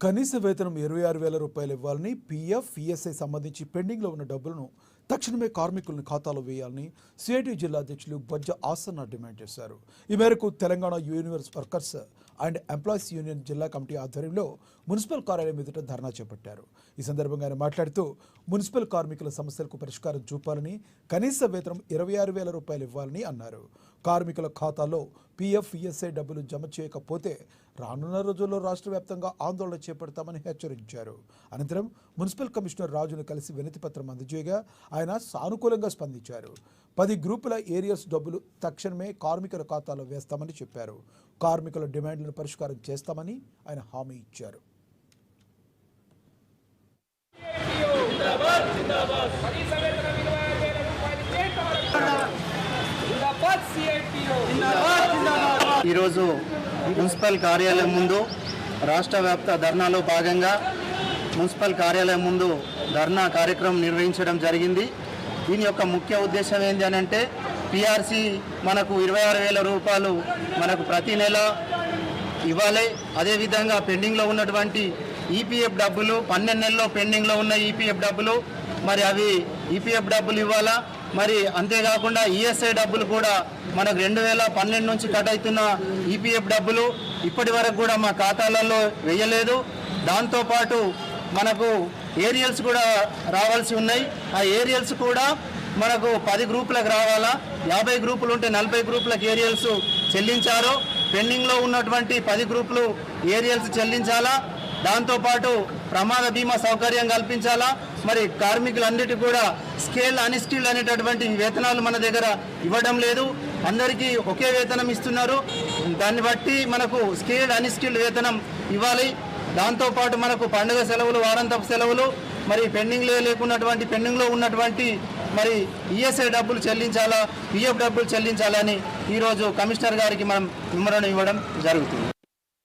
కనీస వేతనం 26,000 రూపాయలు ఇవ్వాలని పీఎఫ్, ఈఎస్ఐ సంబంధించి పెండింగ్లో ఉన్న డబ్బులను తక్షణమే కార్మికులను ఖాతాలో వేయాలని సిఐటి జిల్లా అధ్యక్షులు బొజ్జ ఆసన్న డిమాండ్ చేశారు. ఈ మేరకు Telangana universe workers and employees union జిల్లా కమిటీ ఆధ్వర్యంలో మున్సిపల్ కార్యాలయం ఎదుట ధర్నా చేపట్టారు. ఈ సందర్భంగా ఆయన మాట్లాడుతూ మున్సిపల్ కార్మికుల సమస్యలకు పరిష్కారం చూపాలని, కనీస వేతనం 26,000 రూపాయలు ఇవ్వాలని అన్నారు. కార్మికుల ఖాతాలో పీఎఫ్, ఈఎస్ఐ డబ్బులు జమ చేయకపోతే రానున్న రోజుల్లో రాష్ట్ర వ్యాప్తంగా ఆందోళన చేపడతామని హెచ్చరించారు. అనంతరం మున్సిపల్ కమిషనర్ రాజును కలిసి వినతి పత్రం అందజేయగా ఆయన సానుకూలంగా స్పందించారు. 10 గ్రూపుల ఏరియర్స్ డబ్బులు తక్షణమే కార్మికుల ఖాతాలో వేస్తామని చెప్పారు. కార్మికుల డిమాండ్లను పరిష్కారం చేస్తామని ఆయన హామీ ఇచ్చారు. ఈరోజు మున్సిపల్ కార్యాలయం ముందు రాష్ట్ర వ్యాప్త ధర్నాలో భాగంగా మున్సిపల్ కార్యాలయం ముందు ధర్నా కార్యక్రమం నిర్వహించడం జరిగింది. దీని యొక్క ముఖ్య ఉద్దేశం ఏంటి అని అంటే, పిఆర్సీ మనకు 26,000 రూపాయలు మనకు ప్రతి నెల ఇవ్వాలి. అదేవిధంగా పెండింగ్లో ఉన్నటువంటి ఈపీఎఫ్ డబ్బులు 12 నెలల్లో పెండింగ్లో ఉన్న ఈపీఎఫ్ డబ్బులు మరి అవి ఈపీఎఫ్ డబ్బులు ఇవ్వాలా. మరి అంతేకాకుండా ఈఎస్ఐ డబ్బులు కూడా మనకు 2012 నుంచి కట్ అవుతున్న ఈపీఎఫ్ డబ్బులు ఇప్పటి వరకు కూడా మా ఖాతాలలో వేయలేదు. దాంతోపాటు మనకు ఏరియల్స్ కూడా రావాల్సి ఉన్నాయి. ఆ ఏరియల్స్ కూడా మనకు 10 గ్రూపులకు రావాలా. 50 గ్రూపులు ఉంటే 40 గ్రూపులకు ఏరియల్స్ చెల్లించారు. పెండింగ్లో ఉన్నటువంటి 10 గ్రూపులు ఏరియల్స్ చెల్లించాలా. దాంతోపాటు ప్రమాద బీమా సౌకర్యం కల్పించాలా. మరి కార్మికులన్నిటికీ కూడా స్కేల్, అన్స్కిల్డ్ అనేటటువంటి వేతనాలు మన దగ్గర ఇవ్వడం లేదు. అందరికీ ఒకే వేతనం ఇస్తున్నారు. దాన్ని బట్టి మనకు స్కేల్, అన్స్కిల్డ్ వేతనం ఇవ్వాలి. దాంతోపాటు మనకు పండుగ సెలవులు, వారాంతపు సెలవులు, మరి పెండింగ్లో ఉన్నటువంటి మరి ఈఎస్ఐ డబ్బులు చెల్లించాలా, పిఎఫ్ డబ్బులు చెల్లించాలని ఈరోజు కమిషనర్ గారికి మనం మెమోరాండం ఇవ్వడం జరుగుతుంది.